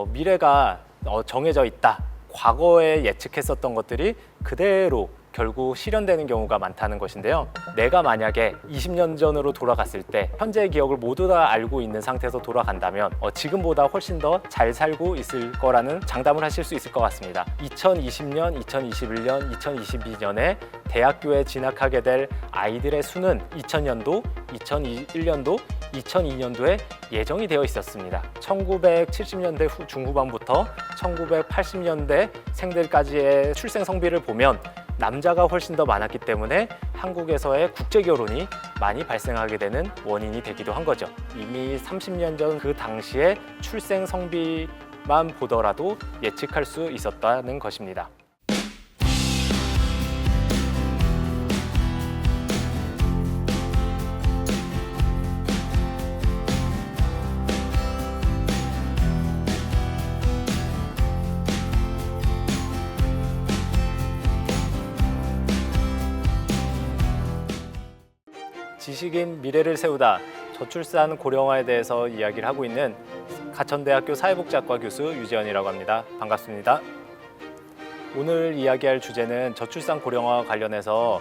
미래가 정해져 있다. 과거에 예측했었던 것들이 그대로 결국 실현되는 경우가 많다는 것인데요. 내가 만약에 20년 전으로 돌아갔을 때 현재의 기억을 모두 다 알고 있는 상태에서 돌아간다면 지금보다 훨씬 더 잘 살고 있을 거라는 장담을 하실 수 있을 것 같습니다. 2020년, 2021년, 2022년에 대학교에 진학하게 될 아이들의 수는 2000년도, 2001년도, 2002년도에 예정이 되어 있었습니다. 1970년대 중후반부터 1980년대 생들까지의 출생 성비를 보면 남자가 훨씬 더 많았기 때문에 한국에서의 국제 결혼이 많이 발생하게 되는 원인이 되기도 한 거죠. 이미 30년 전 그 당시에 출생 성비만 보더라도 예측할 수 있었다는 것입니다. 지식인 미래를 세우다 저출산 고령화에 대해서 이야기를 하고 있는 가천대학교 사회복지학과 교수 유재현이라고 합니다. 반갑습니다. 오늘 이야기할 주제는 저출산 고령화와 관련해서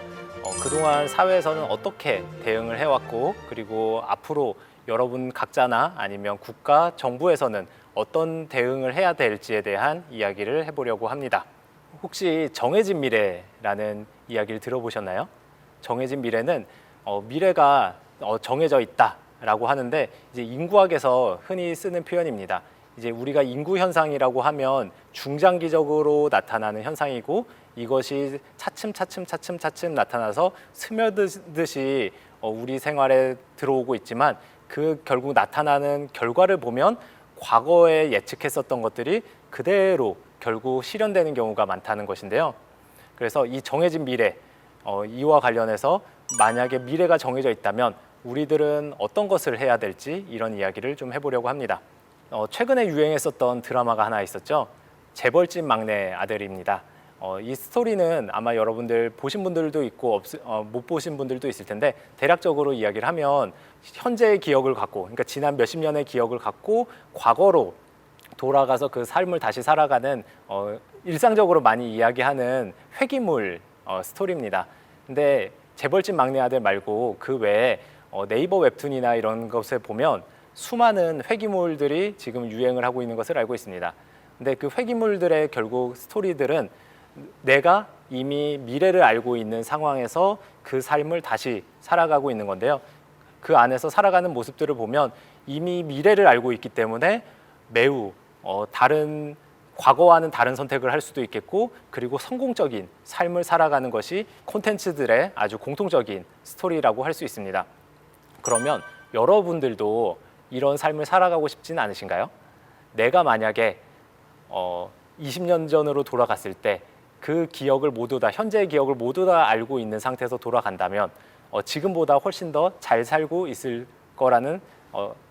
그동안 사회에서는 어떻게 대응을 해왔고 그리고 앞으로 여러분 각자나 아니면 국가, 정부에서는 어떤 대응을 해야 될지에 대한 이야기를 해보려고 합니다. 혹시 정해진 미래라는 이야기를 들어보셨나요? 정해진 미래는 미래가 정해져 있다라고 하는데 이제 인구학에서 흔히 쓰는 표현입니다. 이제 우리가 인구 현상이라고 하면 중장기적으로 나타나는 현상이고 이것이 차츰 나타나서 스며들듯이 우리 생활에 들어오고 있지만 그 결국 나타나는 결과를 보면 과거에 예측했었던 것들이 그대로 결국 실현되는 경우가 많다는 것인데요. 그래서 이 정해진 미래, 이와 관련해서 만약에 미래가 정해져 있다면 우리들은 어떤 것을 해야 될지 이런 이야기를 좀 해보려고 합니다. 최근에 유행했었던 드라마가 하나 있었죠. 재벌집 막내 아들입니다. 이 스토리는 아마 여러분들 보신 분들도 있고 못 보신 분들도 있을 텐데 대략적으로 이야기를 하면 현재의 기억을 갖고 그러니까 지난 몇십 년의 기억을 갖고 과거로 돌아가서 그 삶을 다시 살아가는 일상적으로 많이 이야기하는 회귀물 스토리입니다. 근데 재벌집 막내 아들 말고 그 외에 네이버 웹툰이나 이런 것에 보면 수많은 회귀물들이 지금 유행을 하고 있는 것을 알고 있습니다. 근데 그 회귀물들의 결국 스토리들은 내가 이미 미래를 알고 있는 상황에서 그 삶을 다시 살아가고 있는 건데요. 그 안에서 살아가는 모습들을 보면 이미 미래를 알고 있기 때문에 매우 다른 과거와는 다른 선택을 할 수도 있겠고 그리고 성공적인 삶을 살아가는 것이 콘텐츠들의 아주 공통적인 스토리라고 할 수 있습니다. 그러면 여러분들도 이런 삶을 살아가고 싶지는 않으신가요? 내가 만약에 20년 전으로 돌아갔을 때 그 기억을 모두 다 현재의 기억을 모두 다 알고 있는 상태에서 돌아간다면 지금보다 훨씬 더 잘 살고 있을 거라는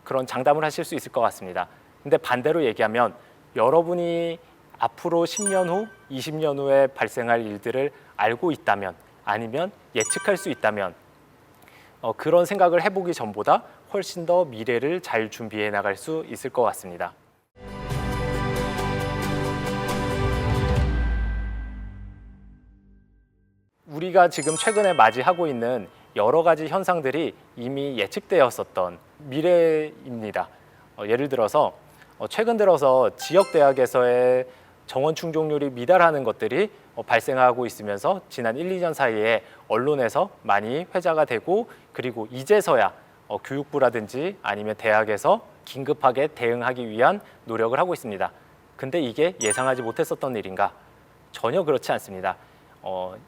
그런 장담을 하실 수 있을 것 같습니다. 근데 반대로 얘기하면 여러분이 앞으로 10년 후, 20년 후에 발생할 일들을 알고 있다면 아니면 예측할 수 있다면 그런 생각을 해보기 전보다 훨씬 더 미래를 잘 준비해 나갈 수 있을 것 같습니다. 우리가 지금 최근에 맞이하고 있는 여러 가지 현상들이 이미 예측되었었던 미래입니다. 예를 들어서 최근 들어서 지역 대학에서의 정원 충족률이 미달하는 것들이 발생하고 있으면서 지난 1, 2년 사이에 언론에서 많이 회자가 되고 그리고 이제서야 교육부라든지 아니면 대학에서 긴급하게 대응하기 위한 노력을 하고 있습니다. 근데 이게 예상하지 못했었던 일인가? 전혀 그렇지 않습니다.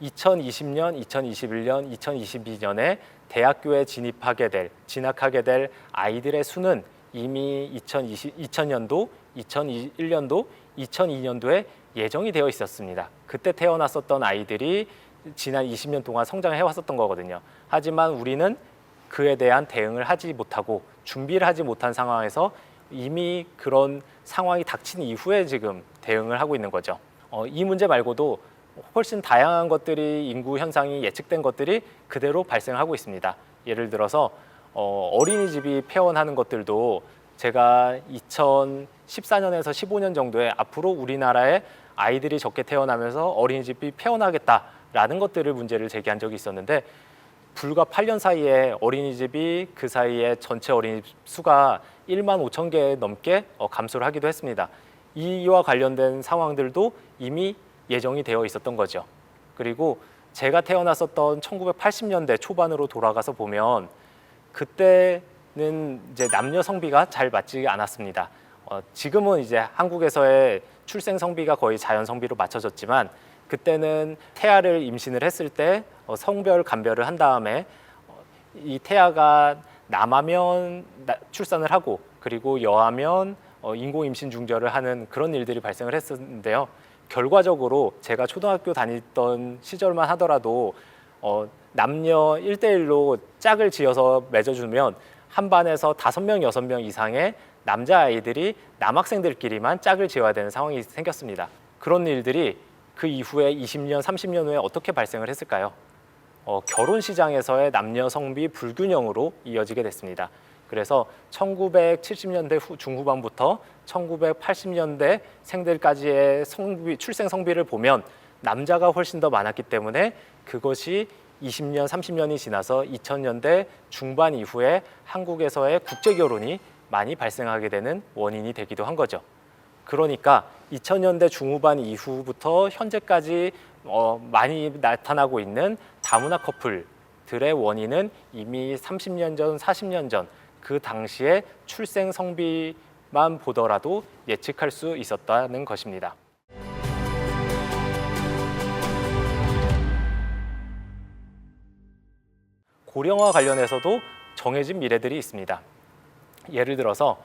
2020년, 2021년, 2022년에 대학교에 진학하게 될 아이들의 수는 이미 2000년도, 2001년도, 2002년도에 예정이 되어 있었습니다. 그때 태어났었던 아이들이 지난 20년 동안 성장해 왔었던 거거든요. 하지만 우리는 그에 대한 대응을 하지 못하고 준비를 하지 못한 상황에서 이미 그런 상황이 닥친 이후에 지금 대응을 하고 있는 거죠. 이 문제 말고도 훨씬 다양한 것들이 인구 현상이 예측된 것들이 그대로 발생하고 있습니다. 예를 들어서 어린이집이 폐원하는 것들도 제가 2014년에서 15년 정도에 앞으로 우리나라에 아이들이 적게 태어나면서 어린이집이 폐원하겠다라는 것들을 문제를 제기한 적이 있었는데 불과 8년 사이에 어린이집이 그 사이에 전체 어린이집 수가 1만 5천 개 넘게 감소를 하기도 했습니다. 이와 관련된 상황들도 이미 예정이 되어 있었던 거죠. 그리고 제가 태어났었던 1980년대 초반으로 돌아가서 보면 그때는 이제 남녀 성비가 잘 맞지 않았습니다. 지금은 이제 한국에서의 출생 성비가 거의 자연 성비로 맞춰졌지만 그때는 태아를 임신을 했을 때 성별 감별을 한 다음에 이 태아가 남하면 출산을 하고 그리고 여하면 인공 임신 중절을 하는 그런 일들이 발생을 했었는데요. 결과적으로 제가 초등학교 다니던 시절만 하더라도 남녀 1대1로 짝을 지어서 맺어주면 한 반에서 5명, 6명 이상의 남자아이들이 남학생들끼리만 짝을 지어야 되는 상황이 생겼습니다. 그런 일들이 그 이후에 20년, 30년 후에 어떻게 발생을 했을까요? 결혼 시장에서의 남녀 성비 불균형으로 이어지게 됐습니다. 그래서 1970년대 중후반부터 1980년대 생들까지의 출생 성비를 보면 남자가 훨씬 더 많았기 때문에 그것이 20년, 30년이 지나서 2000년대 중반 이후에 한국에서의 국제 결혼이 많이 발생하게 되는 원인이 되기도 한 거죠. 그러니까 2000년대 중후반 이후부터 현재까지 많이 나타나고 있는 다문화 커플들의 원인은 이미 30년 전, 40년 전 그 당시에 출생 성비만 보더라도 예측할 수 있었다는 것입니다. 고령화 관련해서도 정해진 미래들이 있습니다. 예를 들어서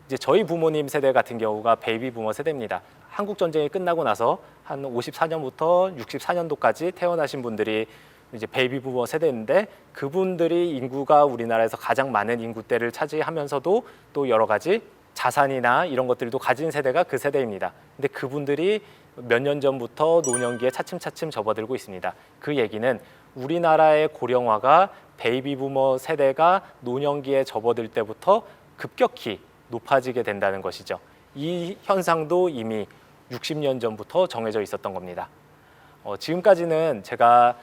이제 저희 부모님 세대 같은 경우가 베이비 부머 세대입니다. 한국 전쟁이 끝나고 나서 한 54년부터 64년도까지 태어나신 분들이 이제 베이비 부머 세대인데 그분들이 인구가 우리나라에서 가장 많은 인구대를 차지하면서도 또 여러 가지 자산이나 이런 것들도 가진 세대가 그 세대입니다. 근데 그분들이 몇 년 전부터 노년기에 차츰차츰 접어들고 있습니다. 그 얘기는 우리나라의 고령화가 베이비 부머 세대가 노년기에 접어들 때부터 급격히 높아지게 된다는 것이죠. 이 현상도 이미 60년 전부터 정해져 있었던 겁니다. 지금까지는 제가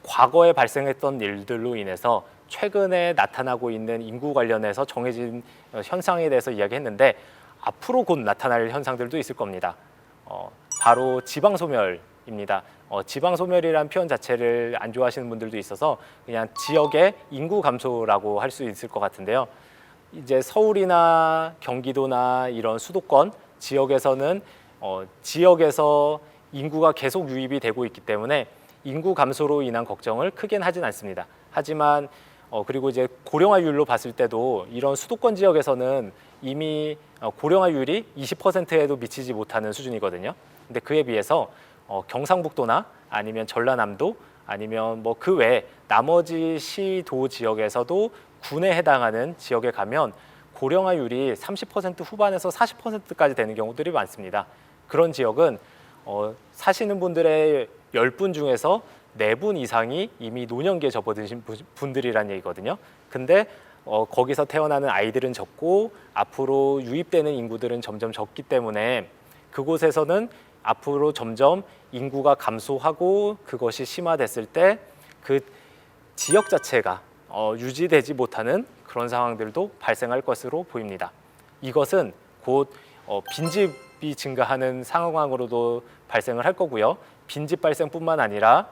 과거에 발생했던 일들로 인해서 최근에 나타나고 있는 인구 관련해서 정해진 현상에 대해서 이야기했는데 앞으로 곧 나타날 현상들도 있을 겁니다. 바로 지방소멸입니다. 지방소멸이라는 표현 자체를 안 좋아하시는 분들도 있어서 그냥 지역의 인구 감소라고 할 수 있을 것 같은데요. 이제 서울이나 경기도나 이런 수도권 지역에서는 지역에서 인구가 계속 유입이 되고 있기 때문에 인구 감소로 인한 걱정을 크게는 하진 않습니다. 하지만 그리고 이제 고령화율로 봤을 때도 이런 수도권 지역에서는 이미 고령화율이 20%에도 미치지 못하는 수준이거든요. 근데 그에 비해서 경상북도나 아니면 전라남도 아니면 뭐 그 외에 나머지 시도 지역에서도 군에 해당하는 지역에 가면 고령화율이 30% 후반에서 40%까지 되는 경우들이 많습니다. 그런 지역은 사시는 분들의 10분 중에서 4분 이상이 이미 노년기에 접어드신 분들이란 얘기거든요. 근데 거기서 태어나는 아이들은 적고 앞으로 유입되는 인구들은 점점 적기 때문에 그곳에서는 앞으로 점점 인구가 감소하고 그것이 심화됐을 때 그 지역 자체가 유지되지 못하는 그런 상황들도 발생할 것으로 보입니다. 이것은 곧 빈집이 증가하는 상황으로도 발생을 할 거고요. 빈집 발생뿐만 아니라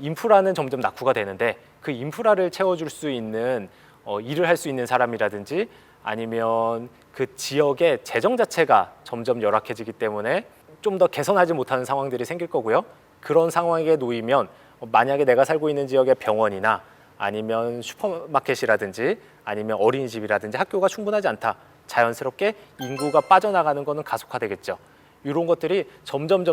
인프라는 점점 낙후가 되는데 그 인프라를 채워줄 수 있는 일을 할 수 있는 사람이라든지 아니면 그 지역의 재정 자체가 점점 열악해지기 때문에 좀 더 개선하지 못하는 상황들이 생길 거고요. 그런 상황에 놓이면 만약에 내가 살고 있는 지역의 병원이나 아니면 슈퍼마켓이라든지 아니면 어린이집이라든지 학교가 충분하지 않다. 자연스럽게 인구가 빠져나가는 것은 가속화되겠죠. 이런 것들이 점점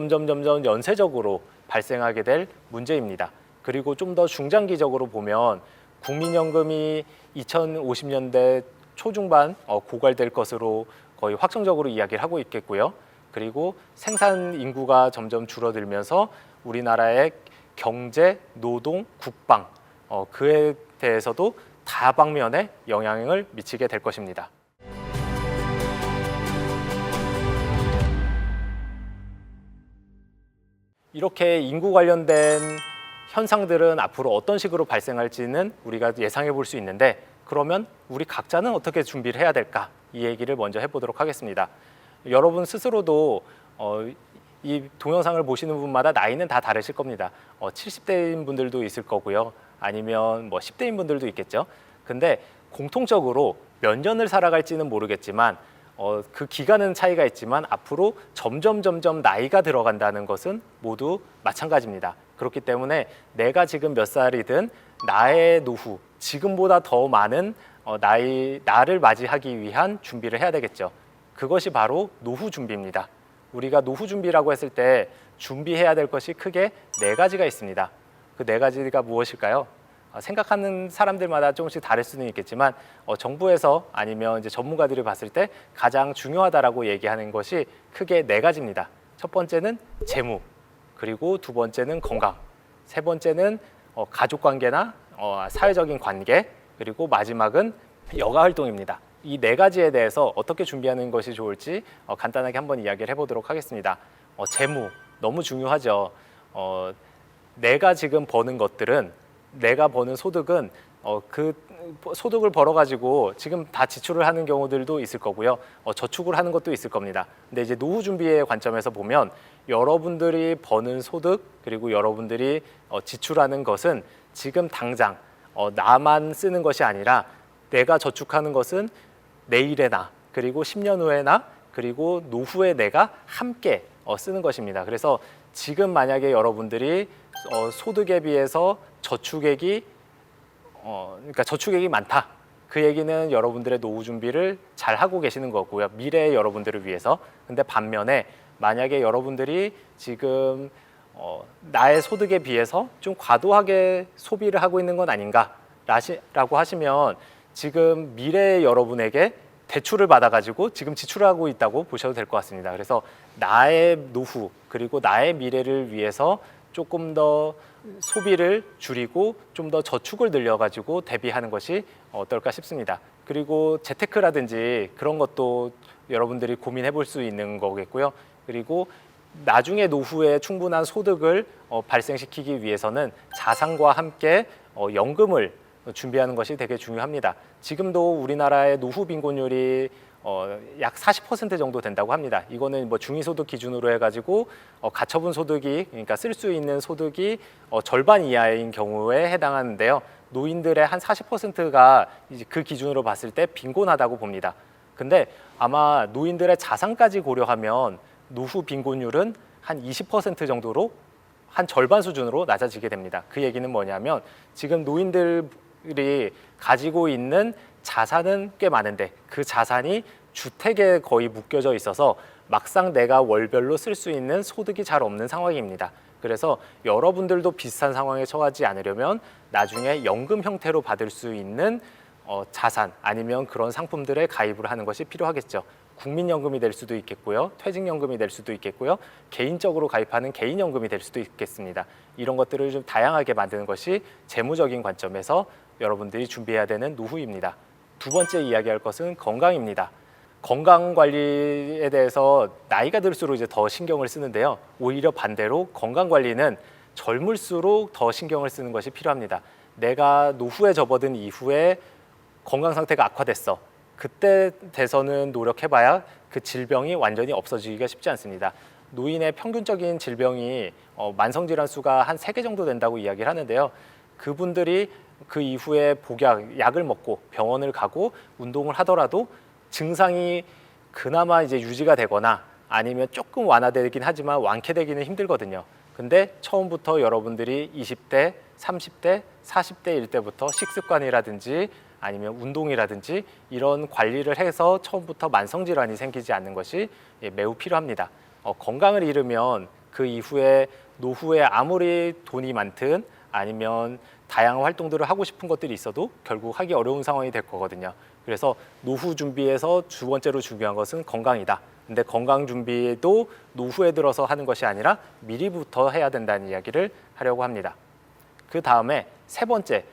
연쇄적으로 발생하게 될 문제입니다. 그리고 좀 더 중장기적으로 보면 국민연금이 2050년대 초중반 고갈될 것으로 거의 확정적으로 이야기를 하고 있겠고요. 그리고 생산 인구가 점점 줄어들면서 우리나라의 경제, 노동, 국방 그에 대해서도 다방면에 영향을 미치게 될 것입니다. 이렇게 인구 관련된 현상들은 앞으로 어떤 식으로 발생할지는 우리가 예상해 볼 수 있는데, 그러면 우리 각자는 어떻게 준비를 해야 될까? 이 얘기를 먼저 해보도록 하겠습니다. 여러분 스스로도 이 동영상을 보시는 분마다 나이는 다 다르실 겁니다. 70대인 분들도 있을 거고요. 아니면 10대인 분들도 있겠죠. 근데 공통적으로 몇 년을 살아갈지는 모르겠지만 그 기간은 차이가 있지만 앞으로 점점 나이가 들어간다는 것은 모두 마찬가지입니다. 그렇기 때문에 내가 지금 몇 살이든 나의 노후, 지금보다 더 많은 나를 맞이하기 위한 준비를 해야 되겠죠. 그것이 바로 노후 준비입니다. 우리가 노후 준비라고 했을 때 준비해야 될 것이 크게 네 가지가 있습니다. 그 네 가지가 무엇일까요? 생각하는 사람들마다 조금씩 다를 수는 있겠지만 정부에서 아니면 이제 전문가들이 봤을 때 가장 중요하다라고 얘기하는 것이 크게 네 가지입니다. 첫 번째는 재무, 그리고 두 번째는 건강, 세 번째는 가족 관계나 사회적인 관계, 그리고 마지막은 여가 활동입니다. 이 네 가지에 대해서 어떻게 준비하는 것이 좋을지 간단하게 한번 이야기를 해보도록 하겠습니다. 재무 너무 중요하죠. 내가 지금 버는 것들은, 내가 버는 소득은 그 소득을 벌어가지고 지금 다 지출을 하는 경우들도 있을 거고요. 저축을 하는 것도 있을 겁니다. 근데 이제 노후 준비의 관점에서 보면 여러분들이 버는 소득, 그리고 여러분들이 지출하는 것은 지금 당장 나만 쓰는 것이 아니라 내가 저축하는 것은 내일의 나, 그리고 10년 후의 나, 그리고 노후의 내가 함께 쓰는 것입니다. 그래서 지금 만약에 여러분들이 소득에 비해서 저축액이 많다. 그 얘기는 여러분들의 노후 준비를 잘 하고 계시는 거고요. 미래의 여러분들을 위해서. 근데 반면에 만약에 여러분들이 지금 나의 소득에 비해서 좀 과도하게 소비를 하고 있는 건 아닌가라고 하시면 지금 미래의 여러분에게 대출을 받아가지고 지금 지출하고 있다고 보셔도 될 것 같습니다. 그래서 나의 노후, 그리고 나의 미래를 위해서 조금 더 소비를 줄이고 좀 더 저축을 늘려가지고 대비하는 것이 어떨까 싶습니다. 그리고 재테크라든지 그런 것도 여러분들이 고민해 볼 수 있는 거겠고요. 그리고 나중에 노후에 충분한 소득을 발생시키기 위해서는 자산과 함께 연금을 준비하는 것이 되게 중요합니다. 지금도 우리나라의 노후 빈곤율이 약 40% 정도 된다고 합니다. 이거는 중위소득 기준으로 해가지고 가처분 소득이, 그러니까 쓸 수 있는 소득이 절반 이하인 경우에 해당하는데요. 노인들의 한 40%가 이제 그 기준으로 봤을 때 빈곤하다고 봅니다. 근데 아마 노인들의 자산까지 고려하면 노후 빈곤율은 한 20% 정도로, 한 절반 수준으로 낮아지게 됩니다. 그 얘기는 뭐냐면 지금 노인들이 가지고 있는 자산은 꽤 많은데 그 자산이 주택에 거의 묶여져 있어서 막상 내가 월별로 쓸 수 있는 소득이 잘 없는 상황입니다. 그래서 여러분들도 비슷한 상황에 처하지 않으려면 나중에 연금 형태로 받을 수 있는 자산 아니면 그런 상품들에 가입을 하는 것이 필요하겠죠. 국민연금이 될 수도 있겠고요. 퇴직연금이 될 수도 있겠고요. 개인적으로 가입하는 개인연금이 될 수도 있겠습니다. 이런 것들을 좀 다양하게 만드는 것이 재무적인 관점에서 여러분들이 준비해야 되는 노후입니다. 두 번째 이야기할 것은 건강입니다. 건강 관리에 대해서 나이가 들수록 이제 더 신경을 쓰는데요. 오히려 반대로 건강 관리는 젊을수록 더 신경을 쓰는 것이 필요합니다. 내가 노후에 접어든 이후에 건강 상태가 악화됐어. 그때 돼서는 노력해봐야 그 질병이 완전히 없어지기가 쉽지 않습니다. 노인의 평균적인 질병이 만성질환 수가 한 3개 정도 된다고 이야기를 하는데요. 그분들이 그 이후에 약을 먹고 병원을 가고 운동을 하더라도 증상이 그나마 이제 유지가 되거나 아니면 조금 완화되긴 하지만 완쾌되기는 힘들거든요. 근데 처음부터 여러분들이 20대, 30대, 40대일 때부터 식습관이라든지 아니면 운동이라든지 이런 관리를 해서 처음부터 만성질환이 생기지 않는 것이 매우 필요합니다. 건강을 잃으면 그 이후에 노후에 아무리 돈이 많든 아니면 다양한 활동들을 하고 싶은 것들이 있어도 결국 하기 어려운 상황이 될 거거든요. 그래서 노후 준비에서 두 번째로 중요한 것은 건강이다. 근데 건강 준비도 노후에 들어서 하는 것이 아니라 미리부터 해야 된다는 이야기를 하려고 합니다. 그 다음에 세 번째,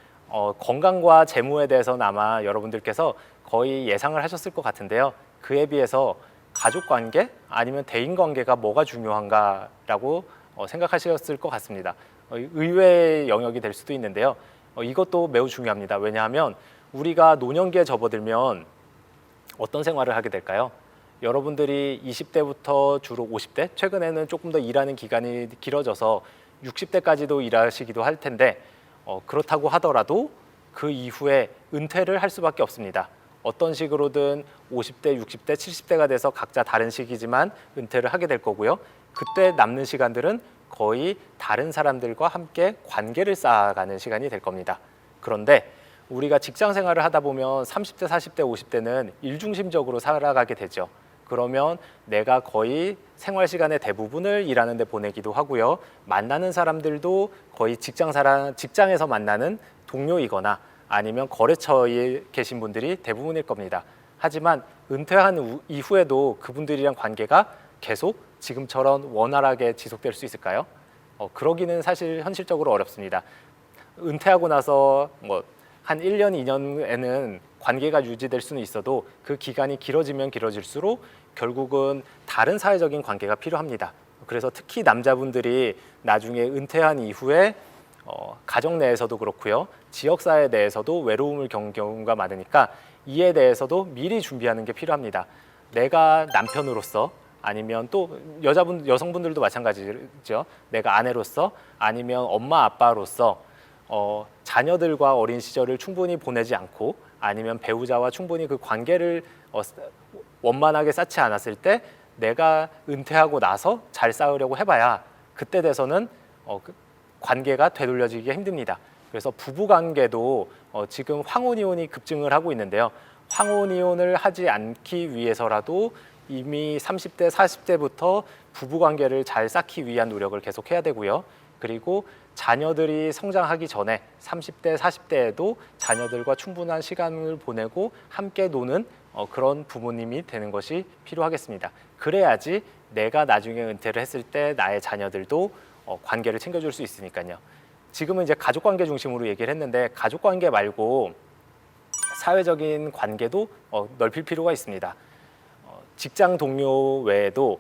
건강과 재무에 대해서는 아마 여러분들께서 거의 예상을 하셨을 것 같은데요. 그에 비해서 가족관계 아니면 대인관계가 뭐가 중요한가라고 생각하셨을 것 같습니다. 의외의 영역이 될 수도 있는데요. 이것도 매우 중요합니다. 왜냐하면 우리가 노년기에 접어들면 어떤 생활을 하게 될까요? 여러분들이 20대부터 주로 50대, 최근에는 조금 더 일하는 기간이 길어져서 60대까지도 일하시기도 할 텐데 그렇다고 하더라도 그 이후에 은퇴를 할 수밖에 없습니다. 어떤 식으로든 50대, 60대, 70대가 돼서 각자 다른 시기지만 은퇴를 하게 될 거고요. 그때 남는 시간들은 거의 다른 사람들과 함께 관계를 쌓아가는 시간이 될 겁니다. 그런데 우리가 직장 생활을 하다 보면 30대, 40대, 50대는 일중심적으로 살아가게 되죠. 그러면 내가 거의 생활 시간의 대부분을 일하는 데 보내기도 하고요. 만나는 사람들도 거의 직장에서 만나는 동료이거나 아니면 거래처에 계신 분들이 대부분일 겁니다. 하지만 은퇴한 이후에도 그분들이랑 관계가 계속 지금처럼 원활하게 지속될 수 있을까요? 그러기는 사실 현실적으로 어렵습니다. 은퇴하고 나서 한 1년, 2년에는 관계가 유지될 수는 있어도 그 기간이 길어지면 길어질수록 결국은 다른 사회적인 관계가 필요합니다. 그래서 특히 남자분들이 나중에 은퇴한 이후에 가정 내에서도 그렇고요. 지역사회 내에서도 외로움을 겪는 경우가 많으니까 이에 대해서도 미리 준비하는 게 필요합니다. 내가 남편으로서 아니면 또 여성분들도 마찬가지죠. 내가 아내로서 아니면 엄마 아빠로서 자녀들과 어린 시절을 충분히 보내지 않고 아니면 배우자와 충분히 그 관계를 원만하게 쌓지 않았을 때 내가 은퇴하고 나서 잘 쌓으려고 해봐야 그때 돼서는 관계가 되돌려지기가 힘듭니다. 그래서 부부 관계도 지금 황혼이혼이 급증을 하고 있는데요. 황혼이혼을 하지 않기 위해서라도 이미 30대, 40대부터 부부 관계를 잘 쌓기 위한 노력을 계속 해야 되고요. 그리고 자녀들이 성장하기 전에 30대, 40대에도 자녀들과 충분한 시간을 보내고 함께 노는 그런 부모님이 되는 것이 필요하겠습니다. 그래야지 내가 나중에 은퇴를 했을 때 나의 자녀들도 관계를 챙겨줄 수 있으니까요. 지금은 이제 가족관계 중심으로 얘기를 했는데 가족관계 말고 사회적인 관계도 넓힐 필요가 있습니다. 직장 동료 외에도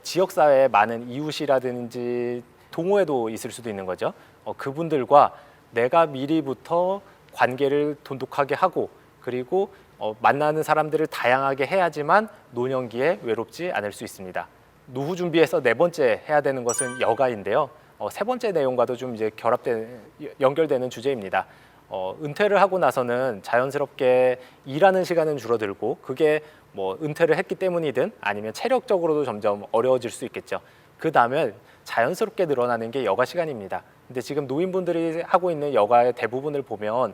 지역사회에 많은 이웃이라든지 동호회도 있을 수도 있는 거죠. 그분들과 내가 미리부터 관계를 돈독하게 하고 그리고 만나는 사람들을 다양하게 해야지만 노년기에 외롭지 않을 수 있습니다. 노후 준비에서 네 번째 해야 되는 것은 여가인데요. 세 번째 내용과도 좀 이제 연결되는 주제입니다. 은퇴를 하고 나서는 자연스럽게 일하는 시간은 줄어들고 그게 은퇴를 했기 때문이든 아니면 체력적으로도 점점 어려워질 수 있겠죠. 그 다음에 자연스럽게 늘어나는 게 여가 시간입니다. 근데 지금 노인분들이 하고 있는 여가의 대부분을 보면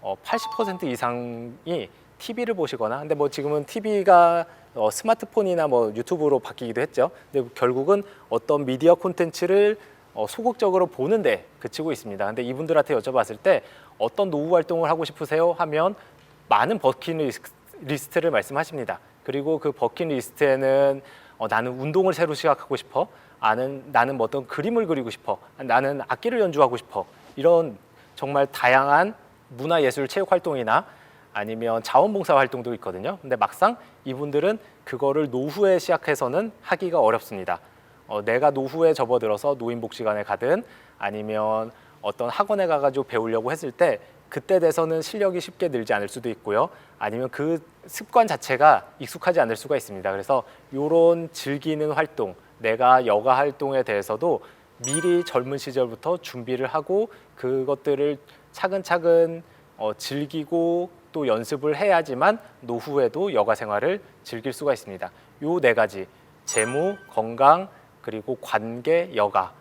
80% 이상이 TV를 보시거나 근데 지금은 TV가 스마트폰이나 유튜브로 바뀌기도 했죠. 근데 결국은 어떤 미디어 콘텐츠를 소극적으로 보는데 그치고 있습니다. 근데 이분들한테 여쭤봤을 때 어떤 노후 활동을 하고 싶으세요? 하면 많은 버킷리스트를 말씀하십니다. 그리고 그 버킷리스트에는 나는 운동을 새로 시작하고 싶어. 나는 어떤 그림을 그리고 싶어. 나는 악기를 연주하고 싶어. 이런 정말 다양한 문화예술 체육 활동이나 아니면 자원봉사 활동도 있거든요. 근데 막상 이분들은 그거를 노후에 시작해서는 하기가 어렵습니다. 내가 노후에 접어들어서 노인복지관에 가든 아니면 어떤 학원에 가가지고 배우려고 했을 때 그때 돼서는 실력이 쉽게 늘지 않을 수도 있고요. 아니면 그 습관 자체가 익숙하지 않을 수가 있습니다. 그래서 이런 즐기는 활동, 내가 여가 활동에 대해서도 미리 젊은 시절부터 준비를 하고 그것들을 차근차근 즐기고 또 연습을 해야지만 노후에도 여가 생활을 즐길 수가 있습니다. 요 네 가지, 재무, 건강, 그리고 관계, 여가,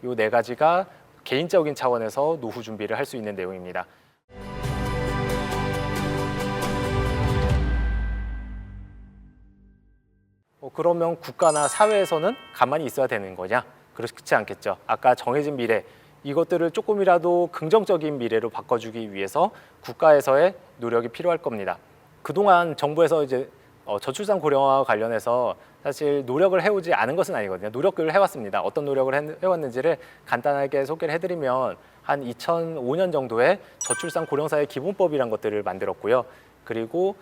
요 네 가지가 개인적인 차원에서 노후 준비를 할 수 있는 내용입니다. 그러면 국가나 사회에서는 가만히 있어야 되는 거냐? 그렇지 않겠죠. 아까 정해진 미래, 이것들을 조금이라도 긍정적인 미래로 바꿔주기 위해서 국가에서의 노력이 필요할 겁니다. 그동안 정부에서 이제 저출산 고령화와 관련해서 사실 노력을 해오지 않은 것은 아니거든요. 노력을 해왔습니다. 어떤 노력을 해왔는지를 간단하게 소개를 해드리면 한 2005년 정도에 저출산 고령사회 기본법이란 것들을 만들었고요. 그리고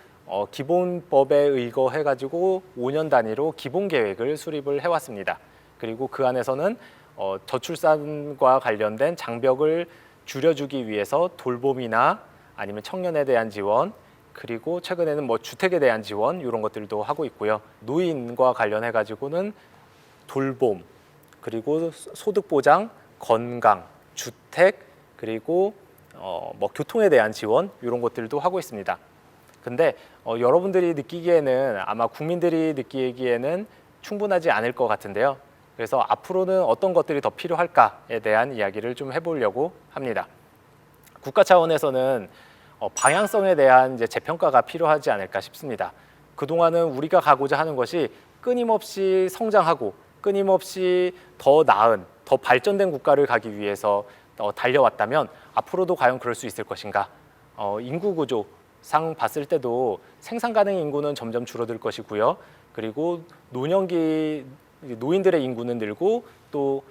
기본법에 의거해가지고 5년 단위로 기본계획을 수립을 해왔습니다. 그리고 그 안에서는 저출산과 관련된 장벽을 줄여주기 위해서 돌봄이나 아니면 청년에 대한 지원, 그리고 최근에는 뭐 주택에 대한 지원 이런 것들도 하고 있고요. 노인과 관련해 가지고는 돌봄, 그리고 소득 보장, 건강, 주택, 그리고 뭐 교통에 대한 지원 이런 것들도 하고 있습니다. 근데 여러분들이 느끼기에는 아마 국민들이 느끼기에는 충분하지 않을 것 같은데요. 그래서 앞으로는 어떤 것들이 더 필요할까에 대한 이야기를 좀 해보려고 합니다. 국가 차원에서는 방향성에 대한 이제 재평가가 필요하지 않을까 싶습니다. 그동안은 우리가 가고자 하는 것이 끊임없이 성장하고 끊임없이 더 나은, 더 발전된 국가를 가기 위해서 달려왔다면 앞으로도 과연 그럴 수 있을 것인가? 인구 구조상 봤을 때도 생산 가능 인구는 점점 줄어들 것이고요. 그리고 노인들의 인구는 늘고 또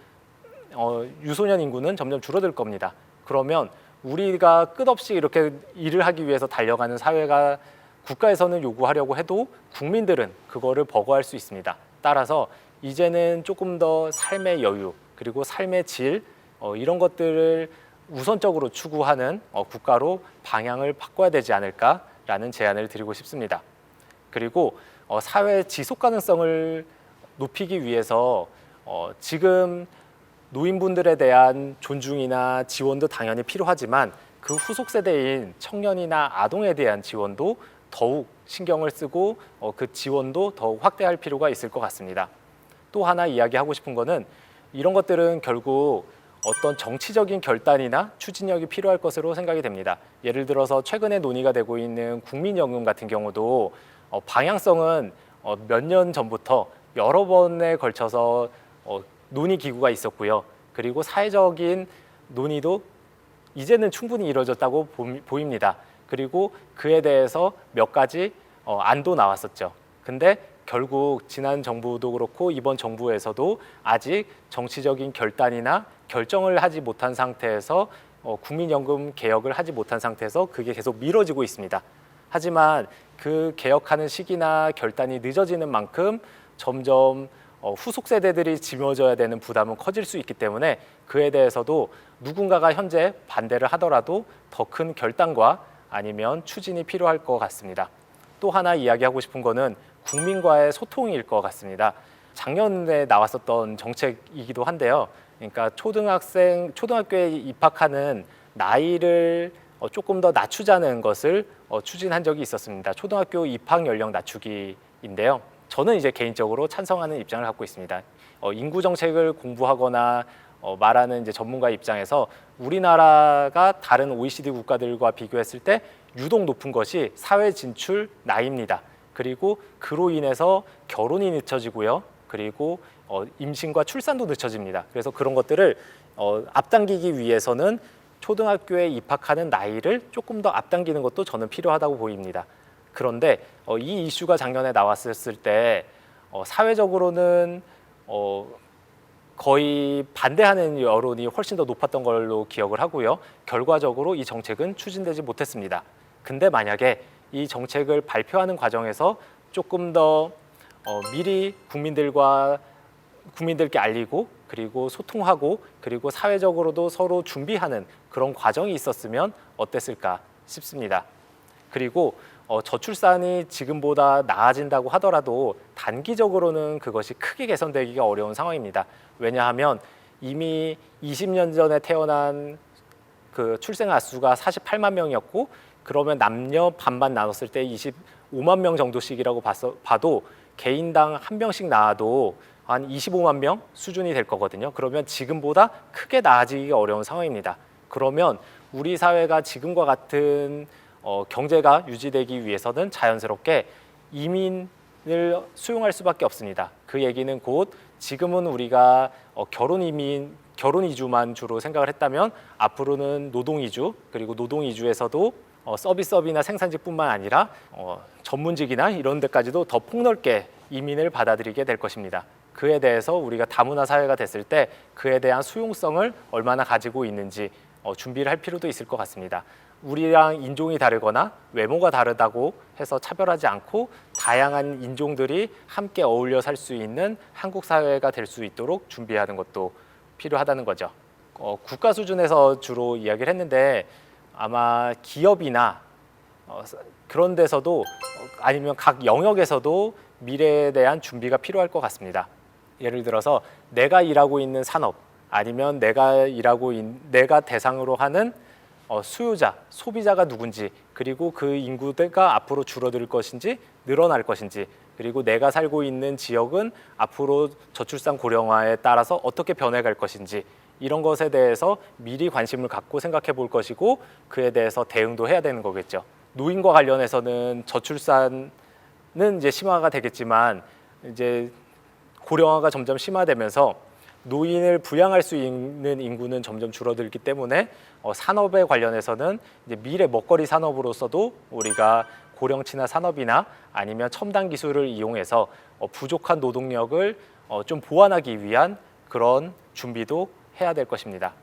유소년 인구는 점점 줄어들 겁니다. 그러면 우리가 끝없이 이렇게 일을 하기 위해서 달려가는 사회가 국가에서는 요구하려고 해도 국민들은 그거를 버거할 수 있습니다. 따라서 이제는 조금 더 삶의 여유 그리고 삶의 질 이런 것들을 우선적으로 추구하는 국가로 방향을 바꿔야 되지 않을까라는 제안을 드리고 싶습니다. 그리고 사회 지속 가능성을 높이기 위해서 지금 노인분들에 대한 존중이나 지원도 당연히 필요하지만 그 후속 세대인 청년이나 아동에 대한 지원도 더욱 신경을 쓰고 그 지원도 더욱 확대할 필요가 있을 것 같습니다. 또 하나 이야기하고 싶은 거는 이런 것들은 결국 어떤 정치적인 결단이나 추진력이 필요할 것으로 생각이 됩니다. 예를 들어서 최근에 논의가 되고 있는 국민연금 같은 경우도 방향성은 몇 년 전부터 여러 번에 걸쳐서 논의 기구가 있었고요. 그리고 사회적인 논의도 이제는 충분히 이루어졌다고 보입니다. 그리고 그에 대해서 몇 가지 안도 나왔었죠. 근데 결국 지난 정부도 그렇고 이번 정부에서도 아직 정치적인 결단이나 결정을 하지 못한 상태에서 국민연금 개혁을 하지 못한 상태에서 그게 계속 미뤄지고 있습니다. 하지만 그 개혁하는 시기나 결단이 늦어지는 만큼 점점 후속 세대들이 짊어져야 되는 부담은 커질 수 있기 때문에 그에 대해서도 누군가가 현재 반대를 하더라도 더 큰 결단과 아니면 추진이 필요할 것 같습니다. 또 하나 이야기하고 싶은 거는 국민과의 소통일 것 같습니다. 작년에 나왔었던 정책이기도 한데요. 그러니까 초등학교에 입학하는 나이를 조금 더 낮추자는 것을 추진한 적이 있었습니다. 초등학교 입학 연령 낮추기인데요. 저는 이제 개인적으로 찬성하는 입장을 갖고 있습니다. 인구 정책을 공부하거나 말하는 이제 전문가 입장에서 우리나라가 다른 OECD 국가들과 비교했을 때 유독 높은 것이 사회 진출 나이입니다. 그리고 그로 인해서 결혼이 늦춰지고요. 그리고 임신과 출산도 늦춰집니다. 그래서 그런 것들을 앞당기기 위해서는 초등학교에 입학하는 나이를 조금 더 앞당기는 것도 저는 필요하다고 보입니다. 그런데 이 이슈가 작년에 나왔을 때 사회적으로는 거의 반대하는 여론이 훨씬 더 높았던 걸로 기억을 하고요. 결과적으로 이 정책은 추진되지 못했습니다. 근데 만약에 이 정책을 발표하는 과정에서 조금 더 미리 국민들께 알리고 그리고 소통하고 그리고 사회적으로도 서로 준비하는 그런 과정이 있었으면 어땠을까 싶습니다. 그리고 저출산이 지금보다 나아진다고 하더라도 단기적으로는 그것이 크게 개선되기가 어려운 상황입니다. 왜냐하면 이미 20년 전에 태어난 그 출생아 수가 48만 명이었고 그러면 남녀 반반 나눴을 때 25만 명 정도씩이라고 봐도 개인당 한 명씩 낳아도 한 25만 명 수준이 될 거거든요. 그러면 지금보다 크게 나아지기가 어려운 상황입니다. 그러면 우리 사회가 지금과 같은 경제가 유지되기 위해서는 자연스럽게 이민을 수용할 수밖에 없습니다. 그 얘기는 곧 지금은 우리가 결혼 이주만 주로 생각을 했다면 앞으로는 노동 이주 그리고 노동 이주에서도 서비스업이나 생산직뿐만 아니라 전문직이나 이런 데까지도 더 폭넓게 이민을 받아들이게 될 것입니다. 그에 대해서 우리가 다문화 사회가 됐을 때 그에 대한 수용성을 얼마나 가지고 있는지 준비를 할 필요도 있을 것 같습니다. 우리랑 인종이 다르거나 외모가 다르다고 해서 차별하지 않고 다양한 인종들이 함께 어울려 살 수 있는 한국 사회가 될 수 있도록 준비하는 것도 필요하다는 거죠. 국가 수준에서 주로 이야기를 했는데 아마 기업이나 그런 데서도 아니면 각 영역에서도 미래에 대한 준비가 필요할 것 같습니다. 예를 들어서 내가 일하고 있는 산업 아니면 내가 대상으로 하는 수요자, 소비자가 누군지, 그리고 그 인구가 앞으로 줄어들 것인지 늘어날 것인지, 그리고 내가 살고 있는 지역은 앞으로 저출산 고령화에 따라서 어떻게 변해갈 것인지, 이런 것에 대해서 미리 관심을 갖고 생각해 볼 것이고 그에 대해서 대응도 해야 되는 거겠죠. 노인과 관련해서는 저출산은 이제 심화가 되겠지만 이제 고령화가 점점 심화되면서 노인을 부양할 수 있는 인구는 점점 줄어들기 때문에 산업에 관련해서는 이제 미래 먹거리 산업으로서도 우리가 고령 친화 산업이나 아니면 첨단 기술을 이용해서 부족한 노동력을 좀 보완하기 위한 그런 준비도 해야 될 것입니다.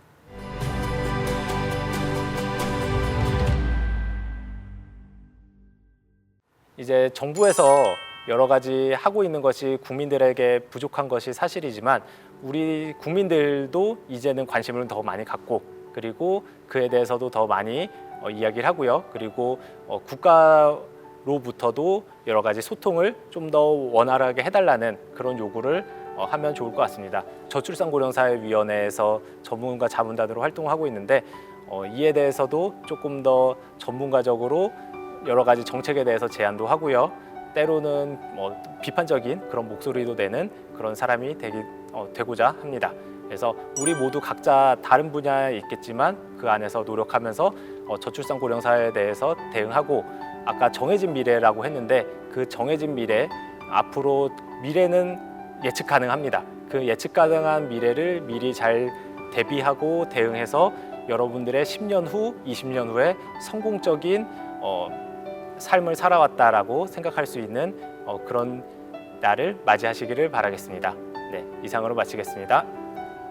이제 정부에서 여러 가지 하고 있는 것이 국민들에게 부족한 것이 사실이지만 우리 국민들도 이제는 관심을 더 많이 갖고 그리고 그에 대해서도 더 많이 이야기를 하고요. 그리고 국가로부터도 여러 가지 소통을 좀 더 원활하게 해달라는 그런 요구를 하면 좋을 것 같습니다. 저출산고령사회위원회에서 전문가 자문단으로 활동하고 있는데 이에 대해서도 조금 더 전문가적으로 여러 가지 정책에 대해서 제안도 하고요. 때로는 비판적인 그런 목소리도 내는 그런 사람이 되고자 합니다. 그래서 우리 모두 각자 다른 분야에 있겠지만 그 안에서 노력하면서 저출산 고령 사회에 대해서 대응하고 아까 정해진 미래라고 했는데 그 정해진 미래 앞으로 미래는 예측 가능합니다. 그 예측 가능한 미래를 미리 잘 대비하고 대응해서 여러분들의 10년 후, 20년 후에 성공적인 삶을 살아왔다라고 생각할 수 있는 그런 날을 맞이하시기를 바라겠습니다. 네, 이상으로 마치겠습니다.